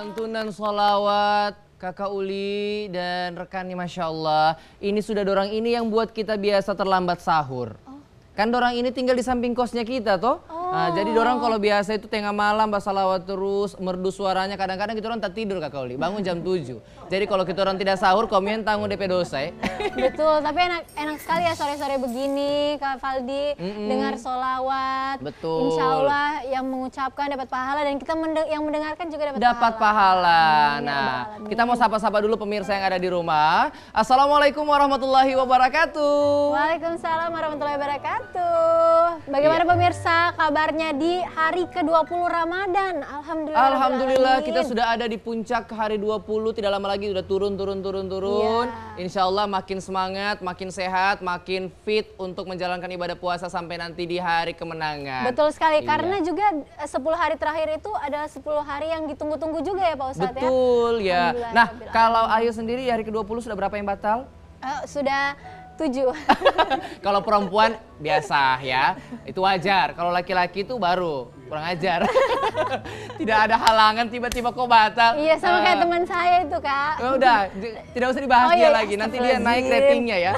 Lantunan sholawat Kakak Uli dan rekan nih, Masya Allah. Ini sudah dorang ini yang buat kita biasa terlambat sahur. Kan dorang ini tinggal di samping kosnya kita toh. Nah, jadi dorang kalau biasa itu tengah malam bersalawat terus, merdu suaranya. Kadang-kadang kita orang tak tidur Kakak Uli, bangun jam 7. Jadi kalau kita orang tidak sahur, komen tanggung DP dosa ya. Betul, tapi enak sekali ya sore-sore begini Kak Faldi, dengar sholawat. Betul. Insya Allah yang mengucapkan dapat pahala dan kita yang mendengarkan juga dapat pahala. Amin, Nah, ya Rabbal kita mau sapa-sapa dulu pemirsa yang ada di rumah. Assalamualaikum warahmatullahi wabarakatuh. Waalaikumsalam warahmatullahi wabarakatuh. Bagaimana pemirsa kabarnya di hari ke-20 Ramadan? Alhamdulillah kita sudah ada di puncak hari 20, tidak lama lagi udah turun. Insya Allah makin semangat, makin sehat, makin fit untuk menjalankan ibadah puasa sampai nanti di hari kemenangan. Betul sekali, karena juga 10 hari terakhir itu adalah 10 hari yang ditunggu-tunggu juga ya Pak Ustadz. Betul ya. Nah, kalau Ayu sendiri hari ke-20 sudah berapa yang batal? Sudah 7. Kalau perempuan biasa ya, itu wajar. Kalau laki-laki itu baru kurang ajar. Tidak ada halangan tiba-tiba kok batal. Iya, sama kayak teman saya itu Kak. Udah, tidak usah dibahas dia lagi. Nanti dia naik ratingnya ya.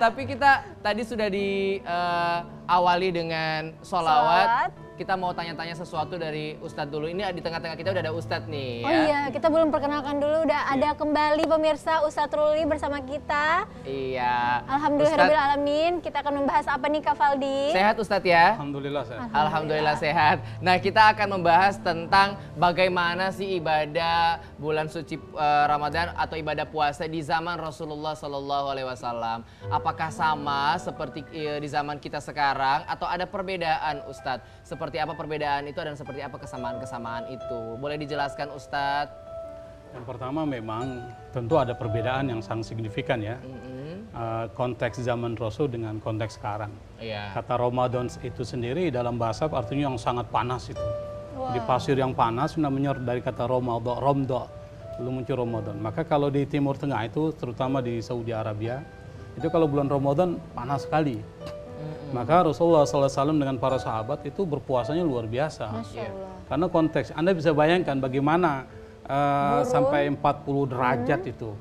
Tapi kita tadi sudah diawali dengan sholawat. Kita mau tanya-tanya sesuatu dari Ustadz dulu. Ini di tengah-tengah kita udah ada Ustadz nih. Oh iya, kita belum perkenalkan dulu. Udah ada kembali pemirsa Ustadz Ruli bersama kita. Iya. Alhamdulillahirrahmanirrahim. Kita akan membahas apa nih Kak Faldi? Sehat Ustadz ya? Alhamdulillah sehat. Alhamdulillah sehat. Nah, kita akan membahas tentang bagaimana sih ibadah bulan suci Ramadan atau ibadah puasa di zaman Rasulullah SAW. Apakah sama seperti di zaman kita sekarang atau ada perbedaan Ustadz? Seperti apa perbedaan itu dan seperti apa kesamaan-kesamaan itu? Boleh dijelaskan Ustadz? Yang pertama memang tentu ada perbedaan yang sangat signifikan ya. Konteks zaman Rasul dengan konteks sekarang. Kata Ramadan itu sendiri dalam bahasa artinya yang sangat panas itu. Di pasir yang panas namanya dari kata Romdo, belum muncul Ramadan. Maka kalau di Timur Tengah itu terutama di Saudi Arabia, itu kalau bulan Ramadan panas sekali. Maka Rasulullah SAW dengan para sahabat itu berpuasanya luar biasa. Karena konteks, Anda bisa bayangkan bagaimana sampai 40 derajat itu.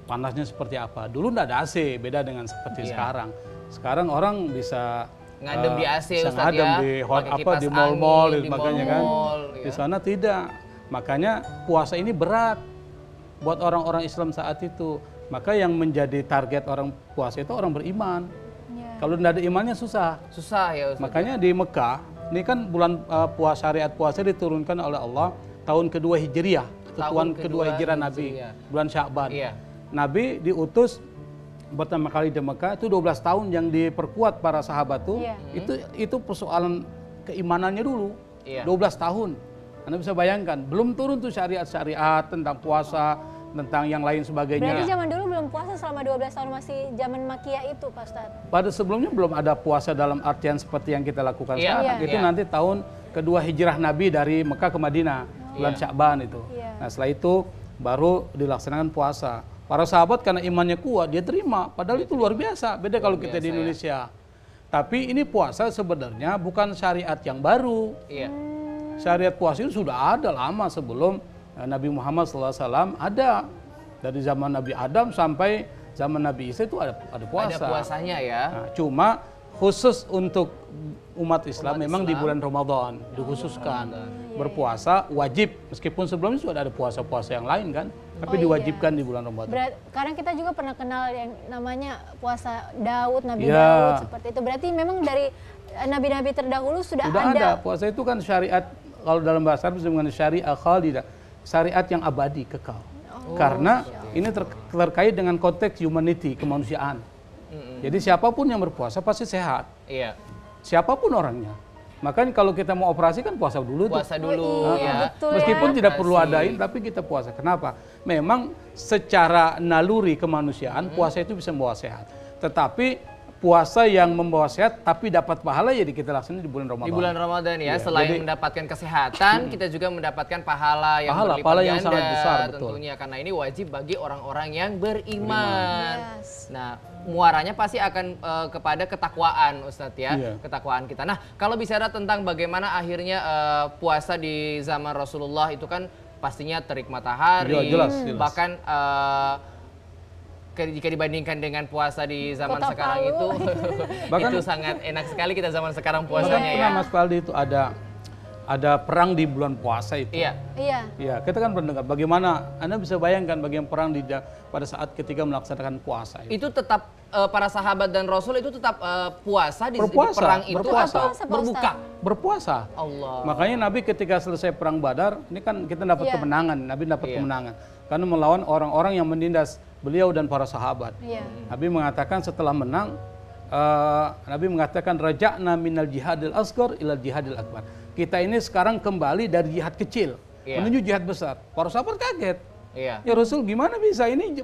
Panasnya seperti apa. Dulu tidak ada AC, beda dengan seperti sekarang. Sekarang orang bisa ngadem di AC Ustadz ngadem ya, di mall-mall, makanya kan. Ya. Di sana tidak. Makanya puasa ini berat buat orang-orang Islam saat itu. Maka yang menjadi target orang puasa itu orang beriman. Kalau tidak ada imannya susah. Susah ya Ustadz. Makanya di Mekah, ini kan bulan syariat puasa diturunkan oleh Allah tahun kedua Hijriah. Tahun kedua Hijrah Nabi, bulan Sya'ban. Nabi diutus pertama kali di Mekah itu 12 tahun yang diperkuat para sahabat tuh. Itu persoalan keimanannya dulu. 12 tahun. Anda bisa bayangkan, belum turun tuh syariat-syariat tentang puasa, tentang yang lain sebagainya. Berarti zaman dulu belum puasa selama 12 tahun, masih zaman Makkiyah itu Pak Ustadz? Pada sebelumnya belum ada puasa dalam artian seperti yang kita lakukan sekarang. Itu nanti tahun kedua hijrah Nabi dari Mekah ke Madinah, bulan Sya'ban itu. Nah setelah itu baru dilaksanakan puasa. Para sahabat karena imannya kuat, dia terima. Padahal itu luar biasa, beda kalau kita di Indonesia. Tapi ini puasa sebenarnya bukan syariat yang baru. Syariat puasa itu sudah ada lama sebelum Nabi Muhammad SAW ada. Dari zaman Nabi Adam sampai zaman Nabi Isa itu ada puasa. Ada puasanya ya. Nah, cuma khusus untuk umat Islam memang di bulan Ramadan dikhususkan. Berpuasa wajib, meskipun sebelumnya sudah ada puasa-puasa yang lain kan. Tapi diwajibkan di bulan Ramadan. Karena kita juga pernah kenal yang namanya puasa Daud, Nabi Daud seperti itu. Berarti memang dari nabi-nabi terdahulu sudah ada. Puasa itu kan syariat, kalau dalam bahasa Arab disebut syariat khalidah. Syariat yang abadi, kekal. Karena ini terkait dengan konteks humanity, kemanusiaan. Jadi siapapun yang berpuasa pasti sehat. Siapapun orangnya. Makanya kalau kita mau operasi kan puasa dulu. Puasa dulu ya. Meskipun tidak perlu adain, tapi kita puasa. Kenapa? Memang secara naluri kemanusiaan puasa itu bisa membawa sehat. Tetapi puasa yang membawa sehat tapi dapat pahala ya kita laksanakan di bulan Ramadan. Di bulan Ramadan ya, Iya, selain jadi- mendapatkan kesehatan, kita juga mendapatkan pahala yang berlipat pahala yang ganda sangat besar, betul. tentunya, karena ini wajib bagi orang-orang yang beriman. Yes. Nah, muaranya pasti akan kepada ketakwaan, Ustadz ya, Iya. ketakwaan kita. Nah, kalau bicara tentang bagaimana akhirnya puasa di zaman Rasulullah itu kan pastinya terik matahari, Iya, jelas. bahkan jika dibandingkan dengan puasa di zaman Kota sekarang Palu. itu, Bahkan- itu sangat enak sekali kita zaman sekarang Bahkan puasanya ya. pernah Mas Paldi itu ada perang di bulan puasa itu. Iya. Iya. Ya, kita kan pernah dengar bagaimana Anda bisa bayangkan bagaimana perang pada saat ketika melaksanakan puasa itu. Itu tetap para sahabat dan Rasul itu tetap puasa di Berpuasa, perang itu berpuasa. atau Puasa, Pak berbuka? Berpuasa. Allah. Makanya Nabi ketika selesai perang Badar, ini kan kita dapat Iya. kemenangan, Nabi dapat Iya. kemenangan karena melawan orang-orang yang menindas beliau dan para sahabat. Iya. Nabi mengatakan setelah menang, Nabi mengatakan raja'na minal jihadil asghar ilal jihadil akbar. Kita ini sekarang kembali dari jihad kecil Iya. menuju jihad besar. Para sahabat kaget. Iya. Ya Rasul gimana bisa ini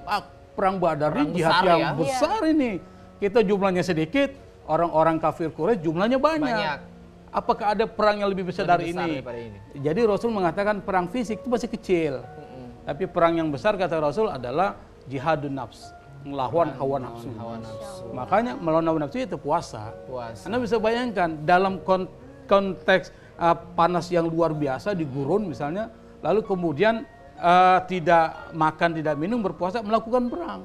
perang Badar Perang ini jihad besar yang ya. besar ini. Kita jumlahnya sedikit, orang-orang kafir Quraisy jumlahnya banyak. Banyak. Apakah ada perang yang lebih besar dari besar ini? daripada ini. Jadi Rasul mengatakan perang fisik itu masih kecil. Tapi perang yang besar kata Rasul adalah jihadun nafs, melawan hawa nafsu. Hawa nafsu. Makanya melawan hawa nafsu itu puasa. Puasa. Anda bisa bayangkan dalam konteks panas yang luar biasa di gurun misalnya, lalu kemudian tidak makan, tidak minum, berpuasa, melakukan perang.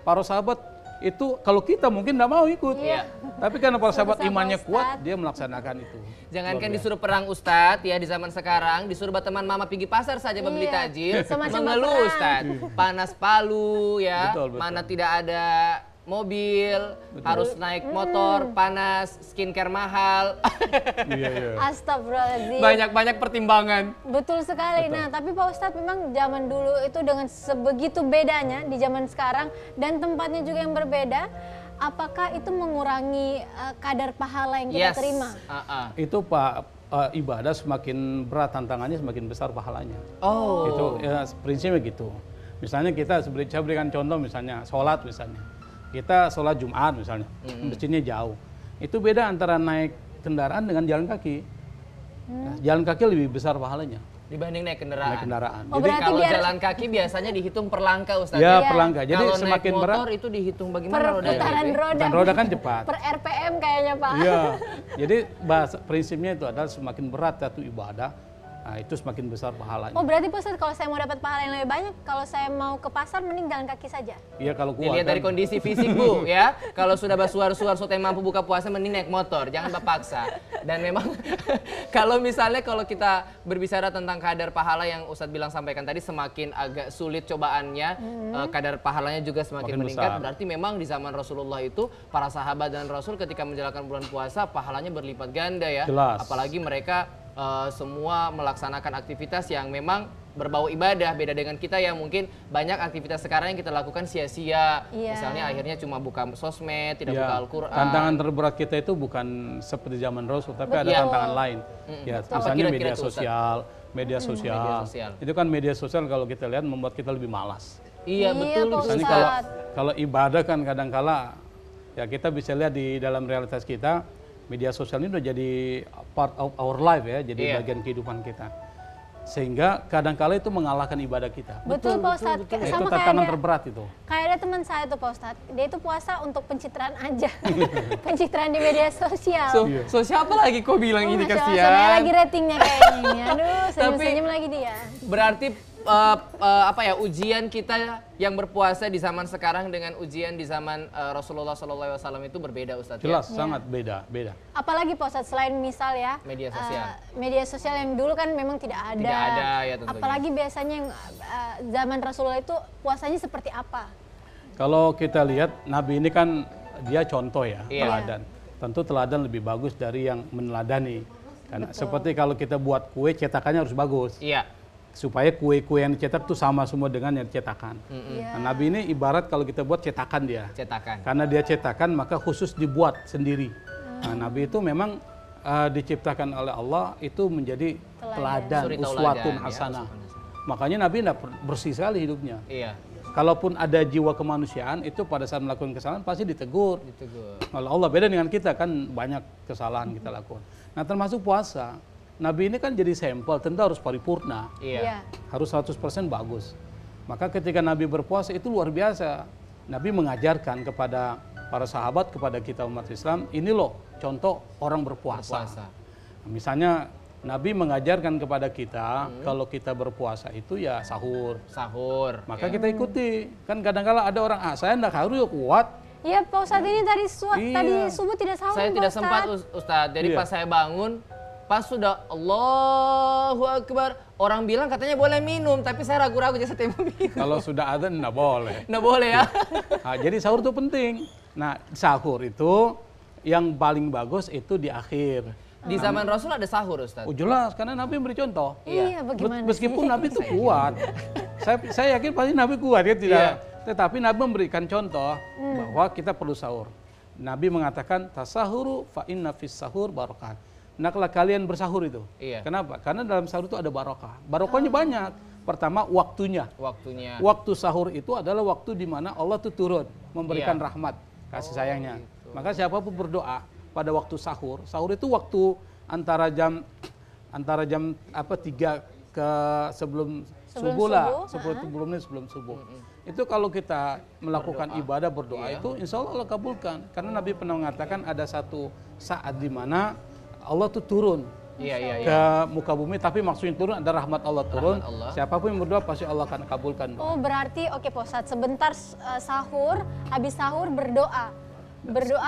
Para sahabat itu kalau kita mungkin tidak mau ikut. Iya. Tapi karena para sahabat Bersama imannya Ustadz. kuat, dia melaksanakan itu. Jangankan disuruh perang Ustadz ya di zaman sekarang, disuruh teman mama pergi pasar saja membeli Iya. takjil, Semacam mengeluh perang. Ustadz. Panas Palu ya, Betul, betul. mana tidak ada mobil, harus naik motor, panas, skincare mahal. Iya, iya. Astagfirullahaladzim. Banyak-banyak pertimbangan. Betul sekali. Nah, tapi Pak Ustadz memang zaman dulu itu dengan sebegitu bedanya di zaman sekarang dan tempatnya juga yang berbeda. Apakah itu mengurangi kadar pahala yang kita terima? Itu Pak, ibadah semakin berat tantangannya semakin besar pahalanya. Oh. Itu ya, prinsipnya gitu. Misalnya kita saya berikan contoh misalnya sholat misalnya. Kita sholat Jumat misalnya, masjidnya jauh. Itu beda antara naik kendaraan dengan jalan kaki. Nah, jalan kaki lebih besar pahalanya Dibanding naik kendaraan. naik kendaraan. Oh, Jadi berarti Kalau biar- jalan kaki biasanya dihitung per langkah Ustadz. ya Iya. perlangga. Jadi Kalau semakin naik berat. motor itu dihitung bagaimana Per rodanya? putaran Beb? roda. Dan roda kan cepat. Per RPM kayaknya Pak. Iya. Jadi prinsipnya itu adalah semakin berat satu ibadah, nah, itu semakin besar pahalanya. Oh berarti Pak Ustadz kalau saya mau dapat pahala yang lebih banyak, kalau saya mau ke pasar mending jalan kaki saja. Iya kalau kuat. Dilihat dari kan. kondisi fisik Bu ya. Kalau sudah basuar-suar sote mampu buka puasa mending naik motor, jangan paksa. Dan memang kalau kita berbicara tentang kadar pahala yang Ustadz bilang sampaikan tadi semakin agak sulit cobaannya, kadar pahalanya juga semakin Makin meningkat. besar. Berarti memang di zaman Rasulullah itu para sahabat dan Rasul ketika menjalankan bulan puasa pahalanya berlipat ganda ya. Jelas. Apalagi mereka semua melaksanakan aktivitas yang memang berbau ibadah, beda dengan kita yang mungkin banyak aktivitas sekarang yang kita lakukan sia-sia. Iya. Misalnya akhirnya cuma buka sosmed, tidak Ya, buka Al-Quran. tantangan terberat kita itu bukan seperti zaman Rasul, tapi ada Betul. tantangan lain. Ya, Apa misalnya kira-kira media itu, Ustaz? sosial, media sosial. Media sosial. Itu kan media sosial kalau kita lihat membuat kita lebih malas. Iya Iya, betul. Pak Misalnya Ustaz. kalau ibadah kan kadang-kala ya kita bisa lihat di dalam realitas kita, media sosial ini udah jadi part of our life ya, jadi Iya. bagian kehidupan kita. Sehingga kadang-kala itu mengalahkan ibadah kita. Betul Pak Ustadz. Nah, itu Sama tantangan kayak terberat itu. kayak ada teman saya tuh Pak Ustadz. Dia itu puasa untuk pencitraan aja. Pencitraan di media sosial. So siapa lagi kok bilang ini Masya Allah, kasihan? saya lagi ratingnya kayaknya ini. Aduh, senyum-senyum lagi dia. Berarti ujian kita yang berpuasa di zaman sekarang dengan ujian di zaman Rasulullah SAW itu berbeda Ustadz. Jelas, Ya? sangat beda. Apalagi Pak Ustadz selain misal ya Media sosial. media sosial yang dulu kan memang tidak ada. Tidak ada ya tentunya. Apalagi biasanya yang zaman Rasulullah itu puasanya seperti apa? Kalau kita lihat Nabi ini kan dia contoh ya, Iya. teladan. Tentu teladan lebih bagus dari yang meneladani. Karena seperti kalau kita buat kue, cetakannya harus bagus. Iya. Supaya kue-kue yang dicetak itu sama semua dengan yang dicetakan. Iya. Nah, Nabi ini ibarat kalau kita buat cetakan dia. Cetakan. Karena dia cetakan maka khusus dibuat sendiri. Nah, Nabi itu memang diciptakan oleh Allah itu menjadi teladan, Suri tauladan, uswatun ya, hasanah. uswatun hasanah. Makanya Nabi bersih sekali hidupnya. Iya. kalaupun ada jiwa kemanusiaan itu pada saat melakukan kesalahan pasti ditegur. Kalau Allah beda dengan kita kan banyak kesalahan kita lakukan. Nah termasuk puasa. Nabi ini kan jadi sampel, tentu harus paripurna. Iya. Harus 100% bagus. Maka ketika Nabi berpuasa itu luar biasa. Nabi mengajarkan kepada para sahabat, kepada kita umat Islam, ini loh contoh orang berpuasa. Misalnya Nabi mengajarkan kepada kita kalau kita berpuasa itu ya sahur. Maka kita ikuti. Kan kadang-kala ada orang, saya enggak harus kuat. Iya Pak Ustadz, ini tadi subuh tidak sahur. Saya tidak sempat Ustadz. Jadi pas saya bangun, pas sudah Allahu Akbar, orang bilang katanya boleh minum, tapi saya ragu-ragu jadi saya minum. Kalau sudah adzan enggak boleh. Enggak boleh ya. Nah, jadi sahur itu penting. Nah, sahur itu yang paling bagus itu di akhir. Di zaman Rasul ada sahur, Ustaz? Oh jelas, karena Nabi beri contoh. Iya, bagaimana Meskipun Nabi itu kuat. saya yakin pasti Nabi kuat ya, tidak. Tetapi Nabi memberikan contoh bahwa kita perlu sahur. Nabi mengatakan, tasahuru fa inna fis sahur barokat. Naklah kalian bersahur itu. Kenapa? Karena dalam sahur itu ada barokah. Barokahnya banyak. Pertama, waktunya. Waktu sahur itu adalah waktu di mana Allah itu turun, memberikan rahmat, kasih sayangnya. Gitu. Maka siapapun berdoa pada waktu sahur itu waktu antara jam 3 ke sebelum subuh lah, 10 menit sebelum subuh. Itu kalau kita melakukan ibadah berdoa itu insya Allah Allah kabulkan. Karena Nabi pernah mengatakan ada satu saat di mana Allah tuh turun ke muka bumi, tapi maksudnya turun ada rahmat Allah turun. Siapapun yang berdoa pasti Allah akan kabulkan. Oh berarti oke Pak Ustadz, sebentar sahur, habis sahur berdoa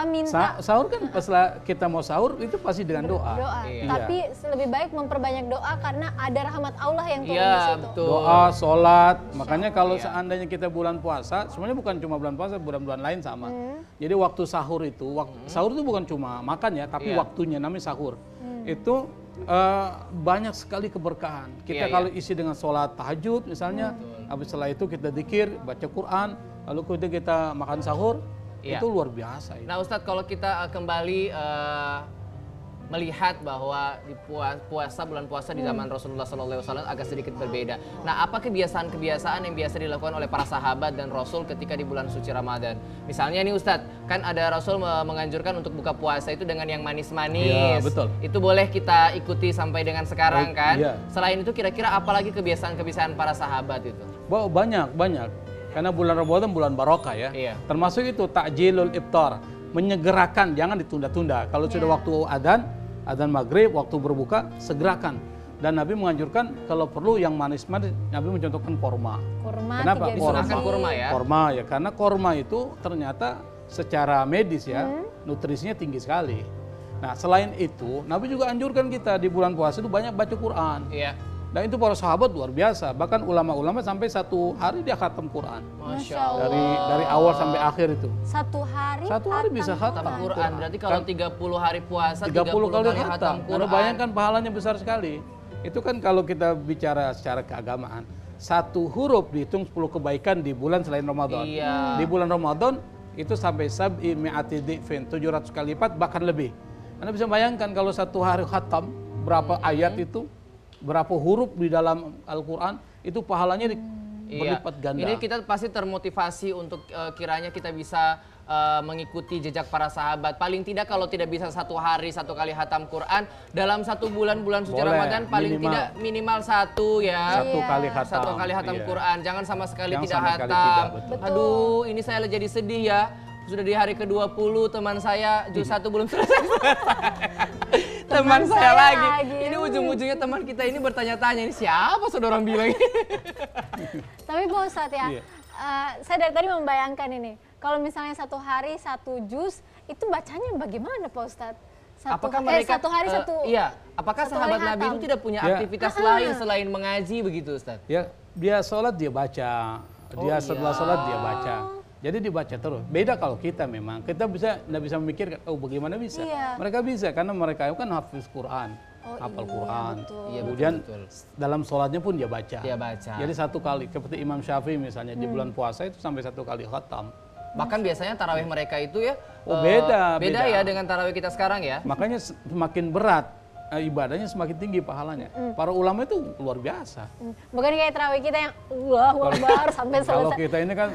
minta. Sahur kan setelah kita mau sahur itu pasti dengan doa. Tapi lebih baik memperbanyak doa karena ada rahmat Allah yang turun di situ. Betul. Doa, sholat. Makanya kalau seandainya kita bulan puasa, sebenarnya bukan cuma bulan puasa, bulan-bulan lain sama. Jadi waktu sahur itu, sahur itu bukan cuma makan ya, tapi waktunya namanya sahur. Itu banyak sekali keberkahan. Kita kalau isi dengan sholat tahajud misalnya, habis setelah itu kita dzikir, baca Quran, lalu kita makan sahur. Itu luar biasa. Nah Ustadz, kalau kita kembali melihat bahwa di bulan puasa di zaman Rasulullah SAW agak sedikit berbeda. Nah apa kebiasaan-kebiasaan yang biasa dilakukan oleh para sahabat dan Rasul ketika di bulan suci Ramadan? Misalnya nih Ustadz, kan ada Rasul menganjurkan untuk buka puasa itu dengan yang manis-manis. Ya, betul. Itu boleh kita ikuti sampai dengan sekarang kan? Selain itu kira-kira apalagi kebiasaan-kebiasaan para sahabat itu? Banyak. Karena bulan Ramadan bulan barokah ya. Termasuk itu takjilul iftar, menyegerakan, jangan ditunda-tunda. Kalau sudah waktu adzan maghrib, waktu berbuka, segerakan. Dan Nabi menganjurkan kalau perlu yang manis-manis, Nabi mencontohkan korma. Kenapa? Korma ya? Korma ya, karena korma itu ternyata secara medis ya, nutrisinya tinggi sekali. Nah selain itu, Nabi juga anjurkan kita di bulan puasa itu banyak baca Quran. Dan itu para sahabat luar biasa. Bahkan ulama-ulama sampai 1 hari dia khatam Quran. Masya Allah. Dari awal sampai akhir itu. 1 hari bisa khatam Quran. Berarti kalau 30 hari puasa, 30 kali khatam Quran. Anda bayangkan pahalanya besar sekali. Itu kan kalau kita bicara secara keagamaan. 1 huruf dihitung 10 kebaikan di bulan selain Ramadan. Di bulan Ramadan itu sampai 700 kali lipat bahkan lebih. Anda bisa bayangkan kalau 1 hari khatam berapa ayat itu, berapa huruf di dalam Al-Quran, itu pahalanya berlipat ganda. Ini kita pasti termotivasi untuk kiranya kita bisa mengikuti jejak para sahabat. Paling tidak kalau tidak bisa 1 hari 1 kali khatam Quran, dalam 1 bulan suci Ramadan paling tidak minimal 1 ya. 1 kali khatam. 1 kali khatam Quran, jangan sama sekali tidak khatam. Aduh, ini saya jadi sedih ya. Sudah di hari ke-20 teman saya juz 1 belum selesai. Teman saya lagi. Ini ujung-ujungnya teman kita ini bertanya-tanya, ini siapa saudara orang bilang. Tapi Pak Ustadz ya, saya dari tadi membayangkan ini, kalau misalnya 1 hari 1 juz, itu bacanya bagaimana Pak Ustadz? Apakah mereka 1 hari 1? Iya, apakah sahabat Nabi itu tidak punya aktivitas lain selain mengaji begitu Ustadz? Ya, dia sholat dia baca, setelah sholat dia baca. Jadi dibaca terus. Beda kalau kita memang, kita nggak bisa memikirkan, oh bagaimana bisa? Mereka bisa, karena mereka kan hafiz Quran, hafal Quran. Kemudian dalam sholatnya pun dia baca. Jadi 1 kali, seperti Imam Syafi'i misalnya, di bulan puasa itu sampai 1 kali khatam. Bahkan biasanya tarawih mereka itu ya, beda ya dengan tarawih kita sekarang ya. Makanya semakin berat ibadahnya semakin tinggi pahalanya. Para ulama itu luar biasa. Bukan kayak tarawih kita yang Allahu Akbar sampai Kalau selesai. kita ini kan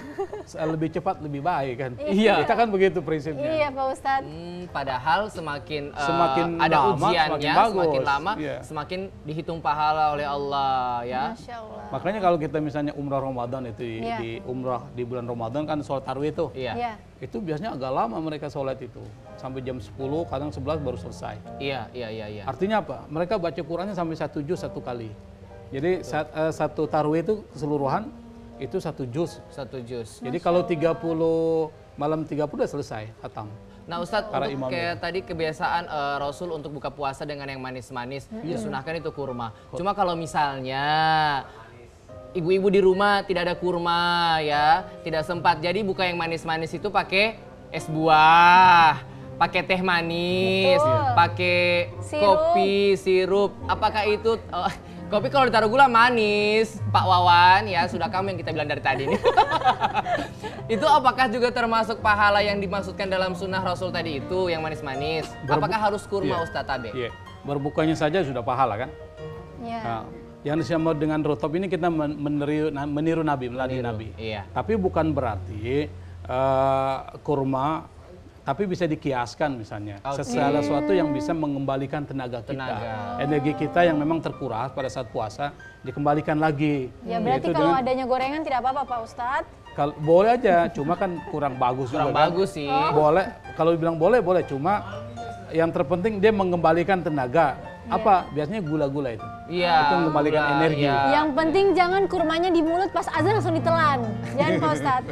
lebih cepat lebih baik kan. Iya. Kita kan begitu prinsipnya. Iya Pak Ustadz. Padahal semakin lama, ada ujiannya, semakin semakin bagus. lama, Iya. semakin dihitung pahala oleh Allah ya. Masya Allah. Makanya kalau kita misalnya umrah Ramadan itu Iya. di umrah di bulan Ramadan kan sholat tarawih itu. Iya. Iya. Itu biasanya agak lama mereka sholat itu. Sampai jam 10, kadang 11 baru selesai. Iya. Artinya apa? Mereka baca Qurannya sampai 1 juz 1 kali. Jadi satu tarawih itu keseluruhan itu 1 juz. 1 juz. Jadi kalau 30 udah selesai khatam. Nah Ustadz, Para untuk imam kayak tadi kebiasaan Rasul untuk buka puasa dengan yang manis-manis, disunahkan itu kurma. Cuma kalau misalnya ibu-ibu di rumah tidak ada kurma ya, tidak sempat. Jadi buka yang manis-manis itu pakai es buah, pakai teh manis, Betul. pakai Sirup. kopi, sirup. Apakah itu kopi kalau ditaruh gula manis, Pak Wawan ya, sudah kamu yang kita bilang dari tadi nih. Itu apakah juga termasuk pahala yang dimaksudkan dalam sunnah Rasul tadi itu yang manis-manis? Apakah harus kurma Iya. Ustadz Abe? Iya. Berbukanya saja sudah pahala kan? Iya. Nah, yang disebut dengan rutop ini kita meniru Nabi, meladeni Nabi. Iya. Tapi bukan berarti kurma, tapi bisa dikiaskan misalnya. Sesuatu yang bisa mengembalikan tenaga kita. Energi kita yang memang terkuras pada saat puasa, dikembalikan lagi. Ya berarti Yaitu kalau dengan- adanya gorengan tidak apa-apa Pak Ustadz. Kalau boleh aja, cuma kan kurang bagus Kurang juga kan. bagus sih. Boleh, kalau bilang boleh, cuma yang terpenting dia mengembalikan tenaga. Apa? Biasanya gula-gula itu. Iya. Itu mengembalikan gula, energi. iya. Yang penting jangan kurmanya di mulut pas azan langsung ditelan. Jangan Pak Ustadz.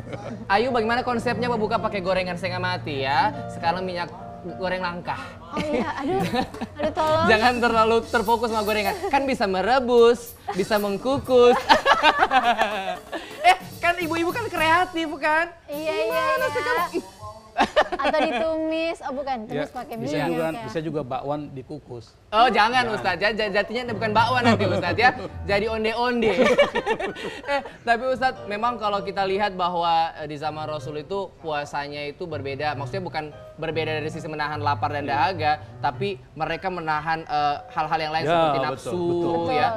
Ayu bagaimana konsepnya berbuka pakai gorengan setengah mati ya? Sekarang minyak goreng langka. Oh iya, aduh tolong. Jangan terlalu terfokus sama gorengan. Kan bisa merebus, bisa mengkukus. Kan ibu-ibu kan kreatif kan? Iya iya. Atau ditumis, oh bukan, Ya, tumis pakai bisa minyak. juga ya. bisa juga bakwan dikukus. Oh jangan Ustadz, jadinya bukan bakwan nanti Ustadz ya, jadi onde-onde. Tapi Ustadz, memang kalau kita lihat bahwa di zaman Rasul itu puasanya itu berbeda. Maksudnya bukan berbeda dari sisi menahan lapar dan dahaga, tapi mereka menahan hal-hal yang lain Ya, seperti betul, nafsu betul. ya.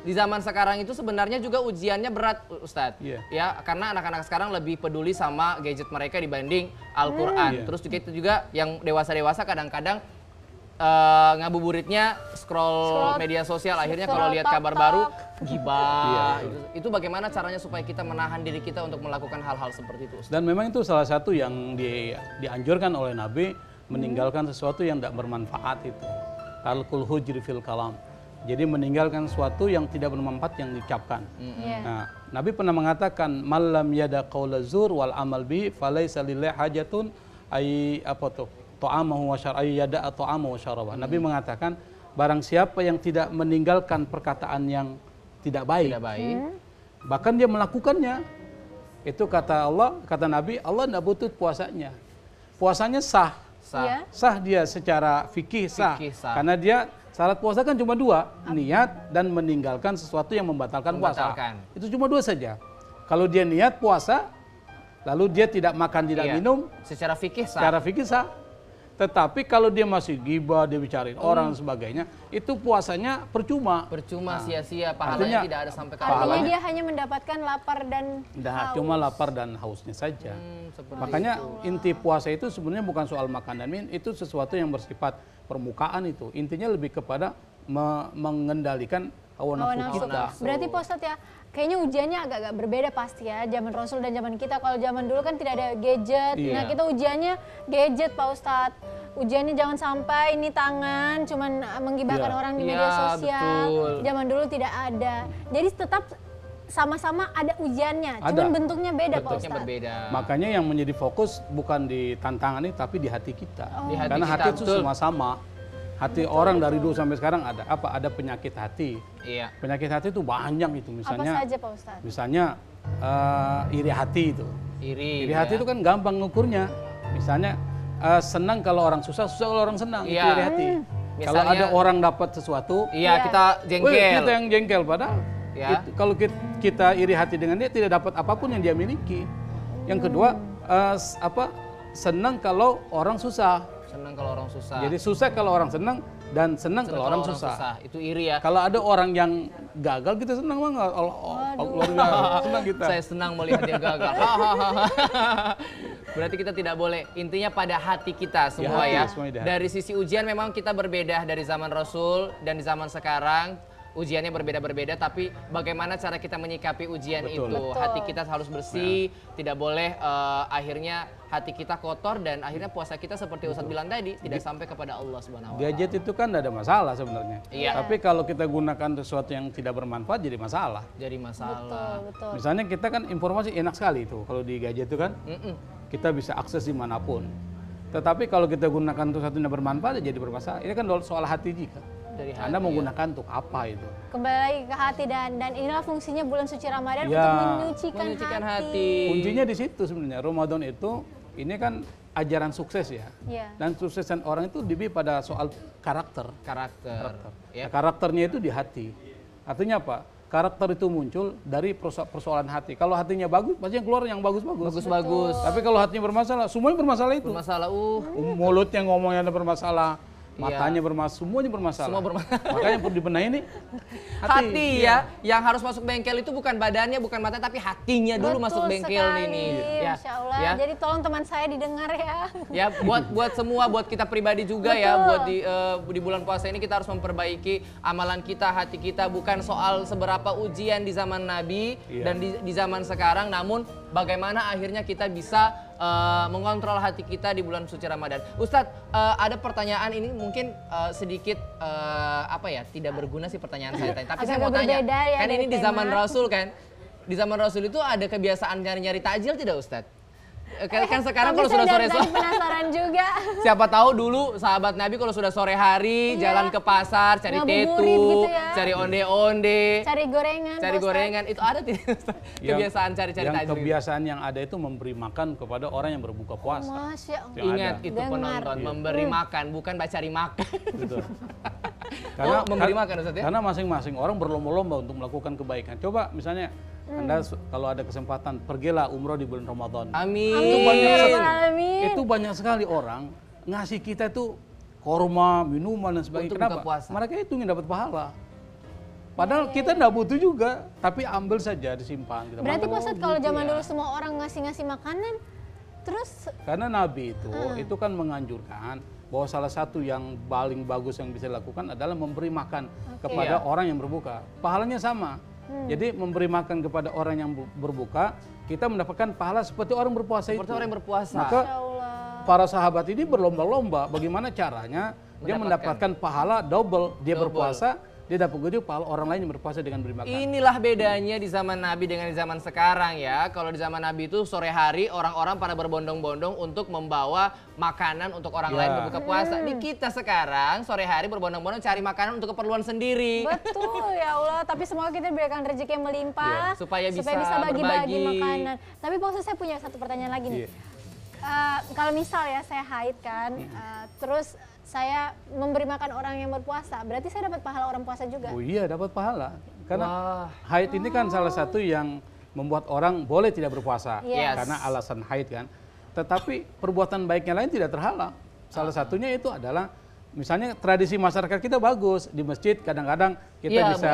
Di zaman sekarang itu sebenarnya juga ujiannya berat Ustadz. Iya. Ya, karena anak-anak sekarang lebih peduli sama gadget mereka dibanding Al-Quran. Iya. Terus juga itu juga yang dewasa-dewasa kadang-kadang ngabuburitnya scroll media sosial, akhirnya kalau lihat kabar baru gibah. Itu bagaimana caranya supaya kita menahan diri kita untuk melakukan hal-hal seperti itu Ustadz? Dan memang itu salah satu yang dianjurkan oleh Nabi, meninggalkan sesuatu yang tidak bermanfaat itu. Tarkul hujri fil kalam. Jadi meninggalkan sesuatu yang tidak bermanfaat yang diucapkan. Iya. Nah, Nabi pernah mengatakan malam yada qaula zur wal amal bi falaisa lillahi hajatun ay apa tuh ta'amahu wa syar'ay yada ta'amahu wa syaraba. Nabi mengatakan barang siapa yang tidak meninggalkan perkataan yang tidak baik, bahkan dia melakukannya, itu kata Allah, kata Nabi, Allah tidak butuh puasanya. Puasanya sah. Iya. Sah dia secara fikih sah. Karena dia syarat puasa kan cuma 2, niat dan meninggalkan sesuatu yang membatalkan puasa. Itu cuma 2 saja. Kalau dia niat puasa, lalu dia tidak makan, tidak minum, secara fikih sah. secara fikih sah. Tetapi kalau dia masih gibah, dia bicarain orang dan sebagainya, itu puasanya percuma. Percuma, sia-sia, pahalanya tidak ada sampai ke Artinya dia hanya mendapatkan lapar dan Nah, cuma lapar dan hausnya saja. seperti Makanya inti puasa itu sebenarnya bukan soal makan dan minum, itu sesuatu yang bersifat permukaan itu. Intinya lebih kepada mengendalikan hawa nafsu kita. Berarti Pak Ustadz ya, kayaknya ujiannya agak-agak berbeda pasti ya, zaman Rasul dan zaman kita. Kalau zaman dulu kan tidak ada gadget, Iya. nah kita ujiannya gadget Pak Ustadz. Ujiannya jangan sampai ini tangan cuman menggibahkan Iya. orang di Iya, media sosial. betul. Zaman dulu tidak ada. Jadi tetap sama-sama ada ujiannya, Ada. cuman bentuknya beda Pak bentuknya Ustadz. berbeda. Makanya yang menjadi fokus bukan di tantangan ini, tapi di hati kita. Di hati Karena kita, hati itu betul. semua sama. Hati orang dari dulu sampai sekarang ada apa? Ada penyakit hati. Iya. Penyakit hati itu banyak itu, Apa misalnya saja Pak Ustadz? misalnya iri hati itu. Iri. Iri hati itu kan gampang ngukurnya. Misalnya senang kalau orang susah, susah kalau orang senang. Itu Iya. iri hati. Kalau Misalnya- ada orang dapat sesuatu, Iya, kita jengkel. kita yang jengkel padahal. Ya. Kalau kita iri hati dengan dia, tidak dapat apapun yang dia miliki. Yang kedua, senang kalau orang susah. Senang kalau orang susah. Jadi susah kalau orang senang, dan senang kalau orang susah. Itu iri ya. Kalau ada orang yang gagal kita senang banget. Senang kita. Saya senang melihat dia gagal. Berarti kita tidak boleh. Intinya pada hati kita semua ya. Dari sisi ujian memang kita berbeda dari zaman Rasul dan di zaman sekarang. Ujiannya berbeda-berbeda, tapi bagaimana cara kita menyikapi ujian itu. Hati kita harus bersih, tidak boleh akhirnya hati kita kotor dan akhirnya puasa kita seperti Ustadz bilang tadi, tidak sampai kepada Allah Subhanahu wa Ta'ala. Gadget itu kan tidak ada masalah sebenarnya. Iya. Tapi kalau kita gunakan sesuatu yang tidak bermanfaat jadi masalah. Jadi masalah. Betul. Misalnya kita kan informasi enak sekali itu kalau di gadget itu kan. Kita bisa akses dimanapun. Tetapi kalau kita gunakan untuk sesuatu yang tidak bermanfaat jadi bermasalah. Ini kan soal hati juga. Anda menggunakan untuk apa itu? Kembali lagi ke hati dan inilah fungsinya bulan suci Ramadan untuk menyucikan hati. Kuncinya di situ sebenarnya. Ramadan itu ini kan ajaran sukses ya. Dan suksesan orang itu lebih pada soal karakter. Ya. Nah, karakternya itu di hati. Artinya apa? Karakter itu muncul dari persoalan hati. Kalau hatinya bagus, pasti yang keluar yang bagus-bagus. Bagus. Tapi kalau hatinya bermasalah, semuanya bermasalah itu. Mulutnya ngomongnya ada bermasalah. Matanya bermasalah, semuanya bermasalah. Semua bermasalah. Makanya perlu dibenahi ini hati ya. Yang harus masuk bengkel itu bukan badannya, bukan mata, tapi hatinya dulu masuk bengkel ini. Ya. Masya Allah. Ya. Jadi tolong teman saya didengar ya. Ya buat semua, buat kita pribadi juga ya. Buat di bulan puasa ini kita harus memperbaiki amalan kita, hati kita. Bukan soal seberapa ujian di zaman Nabi dan di zaman sekarang, namun bagaimana akhirnya kita bisa mengontrol hati kita di bulan suci Ramadan. Ustadz, ada pertanyaan ini mungkin sedikit tidak berguna sih pertanyaan saya tadi. Tapi saya mau tanya, ya, kan ini di zaman Rasul kan? Di zaman Rasul itu ada kebiasaan nyari-nyari takjil tidak Ustadz? Kan sekarang kalau sudah sore-sore penasaran juga. Siapa tahu dulu sahabat Nabi kalau sudah sore hari jalan ke pasar cari tetu, gitu ya. Cari onde-onde, cari gorengan. Itu ada tidak kebiasaan cari-cari takjil? Kebiasaan yang ada itu memberi makan kepada orang yang berbuka puasa. Masya Allah. Ingat itu penonton, memberi makan bukan cari makan. Betul. Memberi makan Ustaz ya? Karena masing-masing orang berlomba-lomba untuk melakukan kebaikan. Coba misalnya Anda kalau ada kesempatan pergilah umroh di bulan Ramadan. Amin. Itu banyak sekali orang ngasih kita itu korma, minuman dan sebagainya. Kenapa? Mereka itu ingin dapat pahala. Padahal kita tidak butuh juga, tapi ambil saja disimpan. Berarti Ustaz kalau zaman dulu semua orang ngasih makanan, terus? Karena Nabi itu kan menganjurkan bahwa salah satu yang paling bagus yang bisa dilakukan adalah memberi makan kepada orang yang berbuka. Pahalanya sama. Jadi memberi makan kepada orang yang berbuka, kita mendapatkan pahala seperti orang berpuasa itu. Seperti orang yang berpuasa. Maka para sahabat ini berlomba-lomba bagaimana caranya dia mendapatkan pahala double. Dia berpuasa, dia dapat pahala orang lain yang berpuasa dengan beri makan. Inilah bedanya di zaman Nabi dengan di zaman sekarang ya. Kalau di zaman Nabi itu sore hari orang-orang pada berbondong-bondong untuk membawa makanan untuk orang lain berbuka puasa. Di kita sekarang sore hari berbondong-bondong cari makanan untuk keperluan sendiri. Betul ya Allah. Tapi semoga kita diberikan rezeki yang melimpah supaya bisa bagi-bagi makanan. Tapi Pak Ustaz, saya punya satu pertanyaan lagi nih. Kalau misal ya saya haid kan, terus saya memberi makan orang yang berpuasa, berarti saya dapat pahala orang puasa juga? Oh iya, dapat pahala. Karena haid ini kan salah satu yang membuat orang boleh tidak berpuasa. Karena alasan haid kan. Tetapi perbuatan baiknya lain tidak terhalang. Salah satunya itu adalah misalnya tradisi masyarakat kita bagus. Di masjid kadang-kadang kita bisa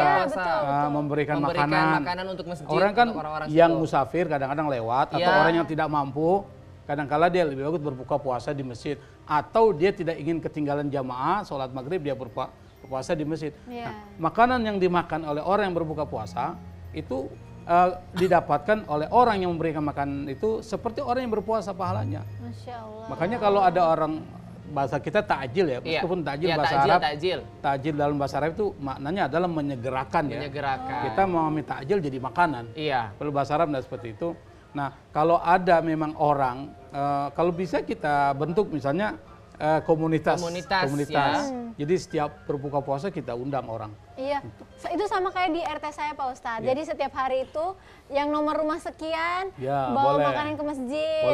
memberikan makanan untuk masjid. Orang kan yang musafir kadang-kadang lewat, atau orang yang tidak mampu, kadang-kala dia lebih bagus berbuka puasa di masjid. Atau dia tidak ingin ketinggalan jamaah, sholat maghrib dia berpuasa di masjid. Nah, makanan yang dimakan oleh orang yang berbuka puasa, itu didapatkan oleh orang yang memberikan makanan itu seperti orang yang berpuasa pahalanya. Masya Allah. Makanya kalau ada orang, bahasa kita takjil ya, meskipun takjil bahasa Arab, takjil dalam bahasa Arab itu maknanya adalah menyegerakan ya. Kita mau minta takjil jadi makanan. Kalau bahasa Arab tidak seperti itu. Nah, kalau ada memang orang, kalau bisa kita bentuk misalnya komunitas. Jadi setiap berbuka puasa kita undang orang. Iya, itu sama kayak di RT saya Pak Ustadz. Jadi setiap hari itu yang nomor rumah sekian bawa makanan ke masjid.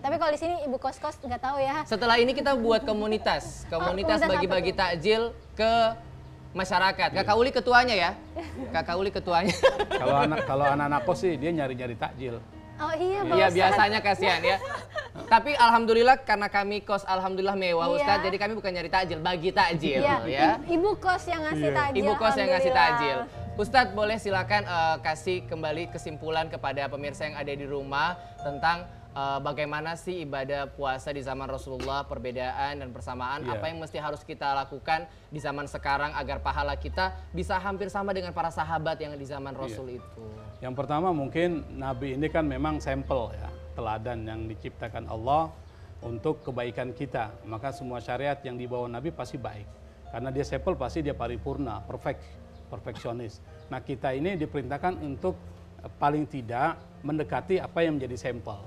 Tapi kalau di sini ibu kos-kos nggak tahu ya. Setelah ini kita buat komunitas bagi-bagi takjil ke masyarakat. Kakak Uli ketuanya ya. Kakak Uli ketuanya. Kalau anak-anak kos sih dia nyari-nyari takjil. Oh iya Pak Iya Ustadz. biasanya kasihan ya. Tapi alhamdulillah karena kami kos alhamdulillah mewah Iya. Ustadz, jadi kami bukan nyari takjil, bagi takjil Iya, ya. Ibu kos yang ngasih takjil. Ibu kos yang ngasih takjil. alhamdulillah. Ustadz boleh silakan kasih kembali kesimpulan kepada pemirsa yang ada di rumah tentang bagaimana sih ibadah puasa di zaman Rasulullah, perbedaan dan persamaan, Iya. apa yang mesti harus kita lakukan di zaman sekarang agar pahala kita bisa hampir sama dengan para sahabat yang di zaman Rasul itu. Yang pertama mungkin Nabi ini kan memang sampel ya, teladan yang diciptakan Allah untuk kebaikan kita. Maka semua syariat yang dibawa Nabi pasti baik. Karena dia sampel pasti dia paripurna, perfeksionis. Nah kita ini diperintahkan untuk paling tidak mendekati apa yang menjadi sampel.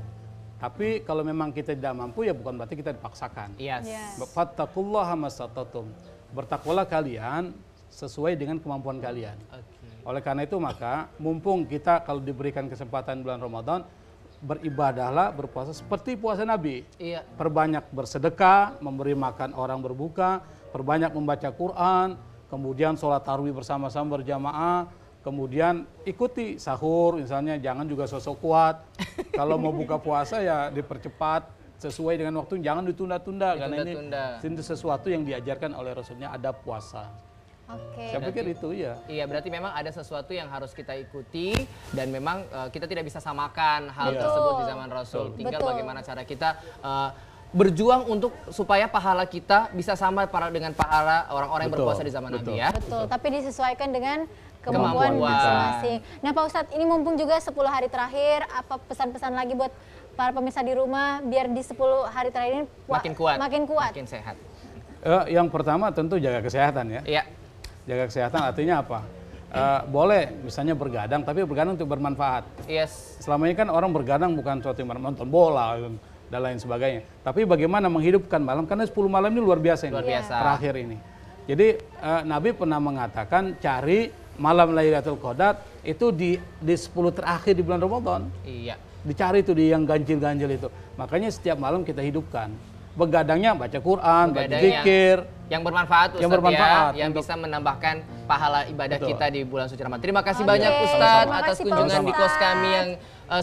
Tapi kalau memang kita tidak mampu ya bukan berarti kita dipaksakan. Yes. Yes. Fattaqullaha masata'tum. Bertakwalah kalian sesuai dengan kemampuan kalian. Oke. Oleh karena itu maka mumpung kita kalau diberikan kesempatan bulan Ramadan, beribadahlah, berpuasa seperti puasa Nabi. Iya. Perbanyak bersedekah, memberi makan orang berbuka, perbanyak membaca Quran, kemudian sholat tarawih bersama-sama berjamaah, kemudian ikuti sahur misalnya, jangan juga sosok kuat. Kalau mau buka puasa ya dipercepat sesuai dengan waktu, jangan ditunda-tunda karena ini sesuatu yang diajarkan oleh Rasulnya, ada puasa. Oke. Saya pikir itu ya. Iya, berarti memang ada sesuatu yang harus kita ikuti dan memang kita tidak bisa samakan hal Iya. tersebut di zaman Rasul. Tinggal Betul. bagaimana cara kita berjuang untuk supaya pahala kita bisa sama dengan pahala orang-orang yang Betul, berpuasa di zaman betul. Nabi ya. Betul, tapi disesuaikan dengan Kemampuan. kemampuan masing-masing. Nah Pak Ustadz, ini mumpung juga 10 hari terakhir, apa pesan-pesan lagi buat para pemirsa di rumah biar di 10 hari terakhir ini Makin kuat, makin sehat. Yang pertama tentu jaga kesehatan ya. Iya. Jaga kesehatan artinya apa? Boleh misalnya bergadang, tapi bergadang untuk bermanfaat. Yes. Selama ini kan orang bergadang bukan suatu yang nonton bola dan lain sebagainya. Tapi bagaimana menghidupkan malam, karena 10 malam ini luar biasa ini. Luar biasa. Terakhir ini. Jadi Nabi pernah mengatakan cari malam Lailatul Qadar itu di 10 terakhir di bulan Ramadan. Iya. Dicari itu di yang ganjil-ganjil itu. Makanya setiap malam kita hidupkan. Begadangnya baca Quran, baca Begadang zikir. Yang bermanfaat Ustadz Yang bermanfaat ya, yang untuk- bisa menambahkan pahala ibadah Betul. kita di bulan suci Ramadan. Terima kasih Oke, banyak Ustadz terima atas kasih, Pak kunjungan di kos Ustadz. kami yang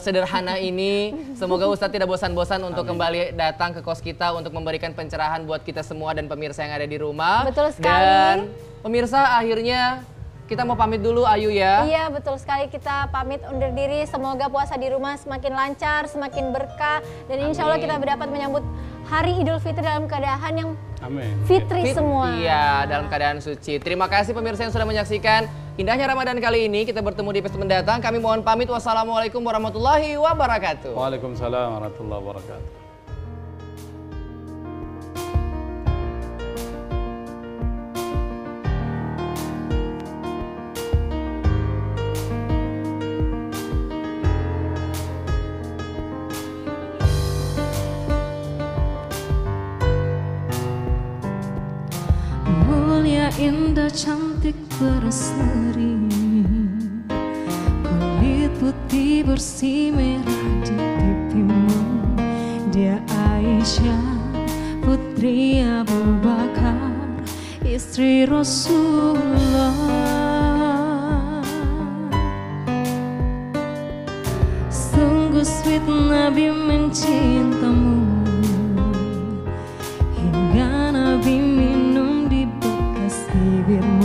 sederhana ini. Semoga Ustadz tidak bosan-bosan untuk kembali datang ke kos kita untuk memberikan pencerahan buat kita semua dan pemirsa yang ada di rumah. Betul sekali. Dan pemirsa akhirnya kita mau pamit dulu Ayu ya. Iya betul sekali, kita pamit undur diri. Semoga puasa di rumah semakin lancar, semakin berkah, dan insya Allah kita dapat menyambut Hari Idul Fitri dalam keadaan yang Amin. fitri semua. Iya, dalam keadaan suci. Terima kasih pemirsa yang sudah menyaksikan indahnya Ramadan kali ini. Kita bertemu di episode mendatang. Kami mohon pamit. Wassalamualaikum warahmatullahi wabarakatuh. Waalaikumsalam warahmatullahi wabarakatuh. Mulia, indah, cantik, berseri, kulit putih bersih merah di pipimu. Dia Aisyah, putri Abu Bakar, istri Rasulullah. Sungguh sweet Nabi mencintamu, hingga Nabi minum di bekas bibirmu.